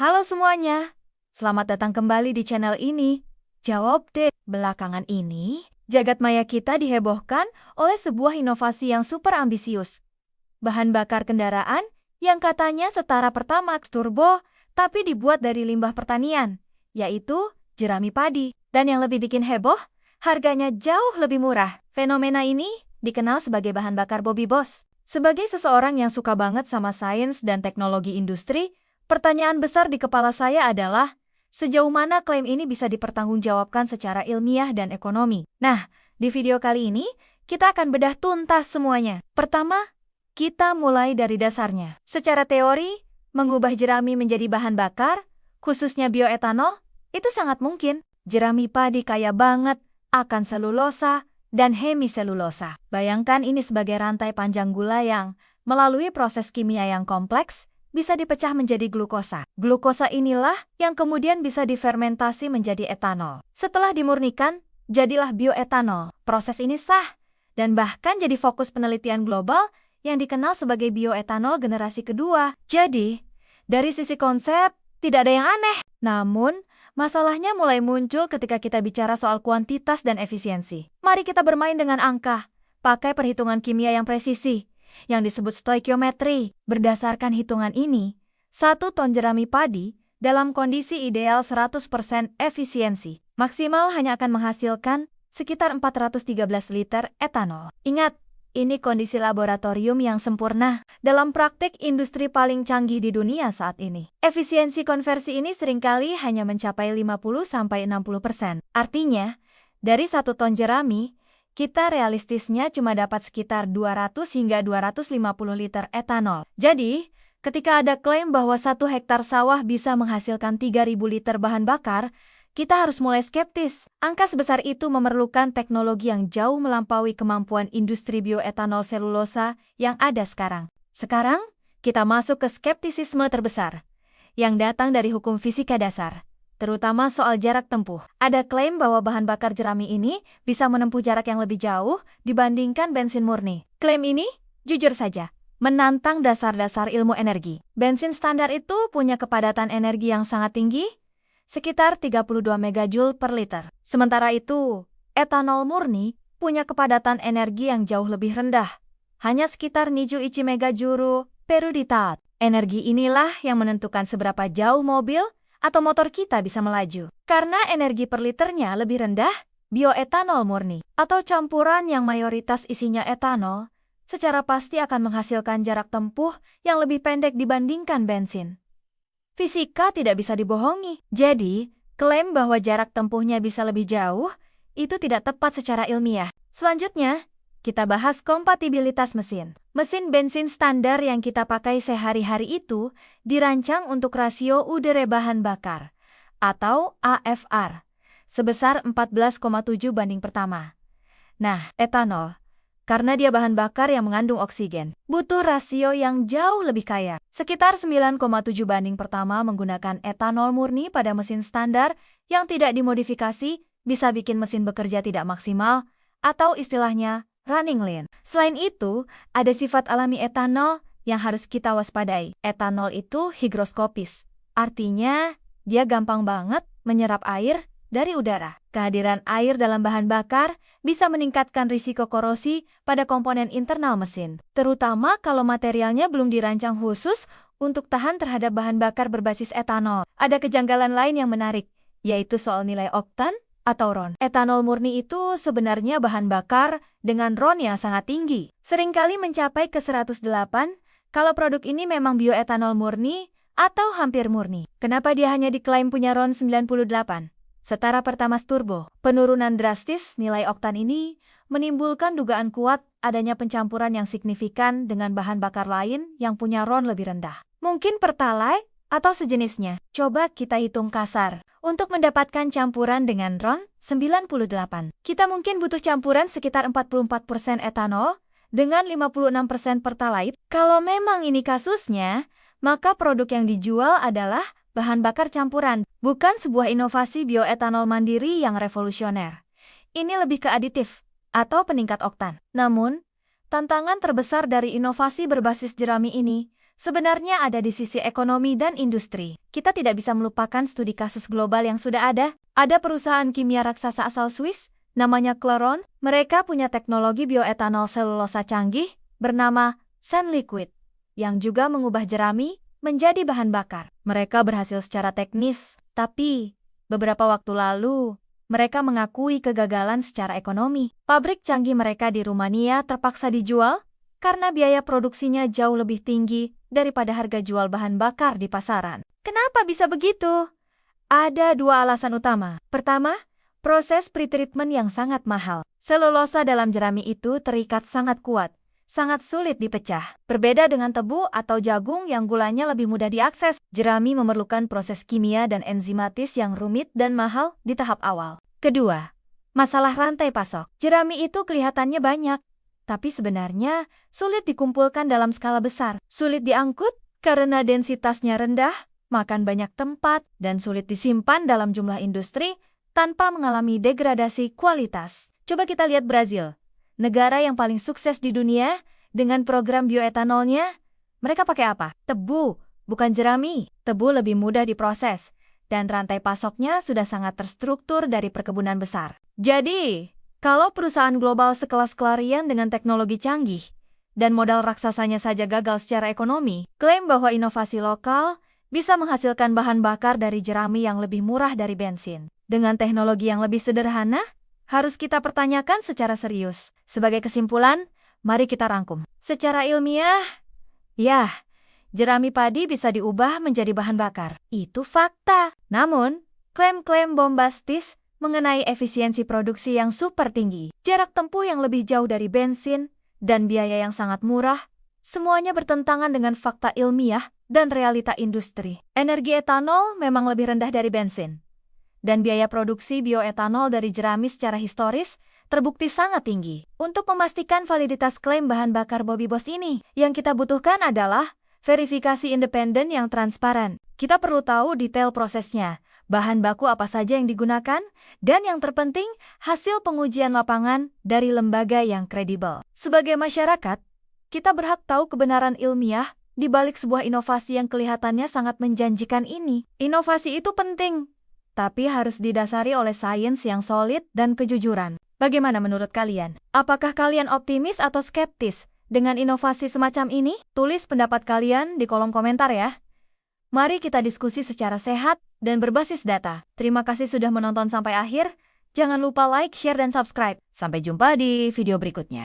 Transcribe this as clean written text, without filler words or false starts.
Halo semuanya, selamat datang kembali di channel ini. Jawab deh, belakangan ini, jagat maya kita dihebohkan oleh sebuah inovasi yang super ambisius. Bahan bakar kendaraan yang katanya setara Pertamax Turbo, tapi dibuat dari limbah pertanian, yaitu jerami padi. Dan yang lebih bikin heboh, harganya jauh lebih murah. Fenomena ini dikenal sebagai bahan bakar Bobby Boss. Sebagai seseorang yang suka banget sama sains dan teknologi industri, pertanyaan besar di kepala saya adalah, sejauh mana klaim ini bisa dipertanggungjawabkan secara ilmiah dan ekonomi? Nah, di video kali ini, kita akan bedah tuntas semuanya. Pertama, kita mulai dari dasarnya. Secara teori, mengubah jerami menjadi bahan bakar, khususnya bioetanol, itu sangat mungkin. Jerami padi kaya banget akan selulosa dan hemiselulosa. Bayangkan ini sebagai rantai panjang gula yang, melalui proses kimia yang kompleks, bisa dipecah menjadi glukosa. Glukosa inilah yang kemudian bisa difermentasi menjadi etanol. Setelah dimurnikan, jadilah bioetanol. Proses ini sah, dan bahkan jadi fokus penelitian global yang dikenal sebagai bioetanol generasi kedua. Jadi, dari sisi konsep, tidak ada yang aneh. Namun, masalahnya mulai muncul ketika kita bicara soal kuantitas dan efisiensi. Mari kita bermain dengan angka, pakai perhitungan kimia yang presisi, yang disebut stoikiometri. Berdasarkan hitungan ini, 1 ton jerami padi dalam kondisi ideal 100% efisiensi, maksimal hanya akan menghasilkan sekitar 413 liter etanol. Ingat, ini kondisi laboratorium yang sempurna. Dalam praktik industri paling canggih di dunia saat ini, efisiensi konversi ini seringkali hanya mencapai 50-60%. Artinya, dari 1 ton jerami, kita realistisnya cuma dapat sekitar 200 hingga 250 liter etanol. Jadi, ketika ada klaim bahwa 1 hektar sawah bisa menghasilkan 3.000 liter bahan bakar, kita harus mulai skeptis. Angka sebesar itu memerlukan teknologi yang jauh melampaui kemampuan industri bioetanol selulosa yang ada sekarang. Sekarang, kita masuk ke skeptisisme terbesar, yang datang dari hukum fisika dasar, terutama soal jarak tempuh. Ada klaim bahwa bahan bakar jerami ini bisa menempuh jarak yang lebih jauh dibandingkan bensin murni. Klaim ini, jujur saja, menantang dasar-dasar ilmu energi. Bensin standar itu punya kepadatan energi yang sangat tinggi, sekitar 32 megajoule per liter. Sementara itu, etanol murni punya kepadatan energi yang jauh lebih rendah, hanya sekitar 21 megajoule per liter. Energi inilah yang menentukan seberapa jauh mobil atau motor kita bisa melaju. Karena energi per liternya lebih rendah, bioetanol murni atau campuran yang mayoritas isinya etanol secara pasti akan menghasilkan jarak tempuh yang lebih pendek dibandingkan bensin. Fisika tidak bisa dibohongi. Jadi, klaim bahwa jarak tempuhnya bisa lebih jauh itu tidak tepat secara ilmiah. Selanjutnya, kita bahas kompatibilitas mesin. Mesin bensin standar yang kita pakai sehari-hari itu dirancang untuk rasio udara bahan bakar, atau AFR, sebesar 14,7:1. Nah, etanol, karena dia bahan bakar yang mengandung oksigen, butuh rasio yang jauh lebih kaya, sekitar 9,7:1 menggunakan etanol murni pada mesin standar yang tidak dimodifikasi bisa bikin mesin bekerja tidak maksimal, atau istilahnya running lean. Selain itu, ada sifat alami etanol yang harus kita waspadai. Etanol itu higroskopis, artinya dia gampang banget menyerap air dari udara. Kehadiran air dalam bahan bakar bisa meningkatkan risiko korosi pada komponen internal mesin, terutama kalau materialnya belum dirancang khusus untuk tahan terhadap bahan bakar berbasis etanol. Ada kejanggalan lain yang menarik, yaitu soal nilai oktan atau RON. Etanol murni itu sebenarnya bahan bakar dengan RON yang sangat tinggi, seringkali mencapai ke 108 kalau produk ini memang bioetanol murni atau hampir murni. Kenapa dia hanya diklaim punya RON 98? Setara Pertamax Turbo. Penurunan drastis nilai oktan ini menimbulkan dugaan kuat adanya pencampuran yang signifikan dengan bahan bakar lain yang punya RON lebih rendah. Mungkin Pertalite atau sejenisnya. Coba kita hitung kasar. Untuk mendapatkan campuran dengan RON 98, kita mungkin butuh campuran sekitar 44% etanol dengan 56% Pertalite. Kalau memang ini kasusnya, maka produk yang dijual adalah bahan bakar campuran, bukan sebuah inovasi bioetanol mandiri yang revolusioner. Ini lebih ke aditif atau peningkat oktan. Namun, tantangan terbesar dari inovasi berbasis jerami ini sebenarnya ada di sisi ekonomi dan industri. Kita tidak bisa melupakan studi kasus global yang sudah ada. Ada perusahaan kimia raksasa asal Swiss, namanya Claron. Mereka punya teknologi bioetanol selulosa canggih bernama Sunliquid, yang juga mengubah jerami menjadi bahan bakar. Mereka berhasil secara teknis, tapi beberapa waktu lalu mereka mengakui kegagalan secara ekonomi. Pabrik canggih mereka di Rumania terpaksa dijual karena biaya produksinya jauh lebih tinggi daripada harga jual bahan bakar di pasaran. Kenapa bisa begitu? Ada dua alasan utama. Pertama, proses pretreatment yang sangat mahal. Selulosa dalam jerami itu terikat sangat kuat, sangat sulit dipecah. Berbeda dengan tebu atau jagung yang gulanya lebih mudah diakses, jerami memerlukan proses kimia dan enzimatis yang rumit dan mahal di tahap awal. Kedua, masalah rantai pasok. Jerami itu kelihatannya banyak, tapi sebenarnya sulit dikumpulkan dalam skala besar. Sulit diangkut karena densitasnya rendah, makan banyak tempat, dan sulit disimpan dalam jumlah industri tanpa mengalami degradasi kualitas. Coba kita lihat Brazil, negara yang paling sukses di dunia dengan program bioetanolnya. Mereka pakai apa? Tebu, bukan jerami. Tebu lebih mudah diproses, dan rantai pasoknya sudah sangat terstruktur dari perkebunan besar. Jadi, kalau perusahaan global sekelas Clarion dengan teknologi canggih dan modal raksasanya saja gagal secara ekonomi, klaim bahwa inovasi lokal bisa menghasilkan bahan bakar dari jerami yang lebih murah dari bensin. Dengan teknologi yang lebih sederhana, harus kita pertanyakan secara serius. Sebagai kesimpulan, mari kita rangkum. Secara ilmiah, jerami padi bisa diubah menjadi bahan bakar. Itu fakta. Namun, klaim-klaim bombastis mengenai efisiensi produksi yang super tinggi, jarak tempuh yang lebih jauh dari bensin, dan biaya yang sangat murah, semuanya bertentangan dengan fakta ilmiah dan realita industri. Energi etanol memang lebih rendah dari bensin, dan biaya produksi bioetanol dari jerami secara historis terbukti sangat tinggi. Untuk memastikan validitas klaim bahan bakar Bobby Boss ini, yang kita butuhkan adalah verifikasi independen yang transparan. Kita perlu tahu detail prosesnya, bahan baku apa saja yang digunakan, dan yang terpenting, hasil pengujian lapangan dari lembaga yang kredibel. Sebagai masyarakat, kita berhak tahu kebenaran ilmiah di balik sebuah inovasi yang kelihatannya sangat menjanjikan ini. Inovasi itu penting, tapi harus didasari oleh sains yang solid dan kejujuran. Bagaimana menurut kalian? Apakah kalian optimis atau skeptis dengan inovasi semacam ini? Tulis pendapat kalian di kolom komentar ya. Mari kita diskusi secara sehat dan berbasis data. Terima kasih sudah menonton sampai akhir. Jangan lupa like, share, dan subscribe. Sampai jumpa di video berikutnya.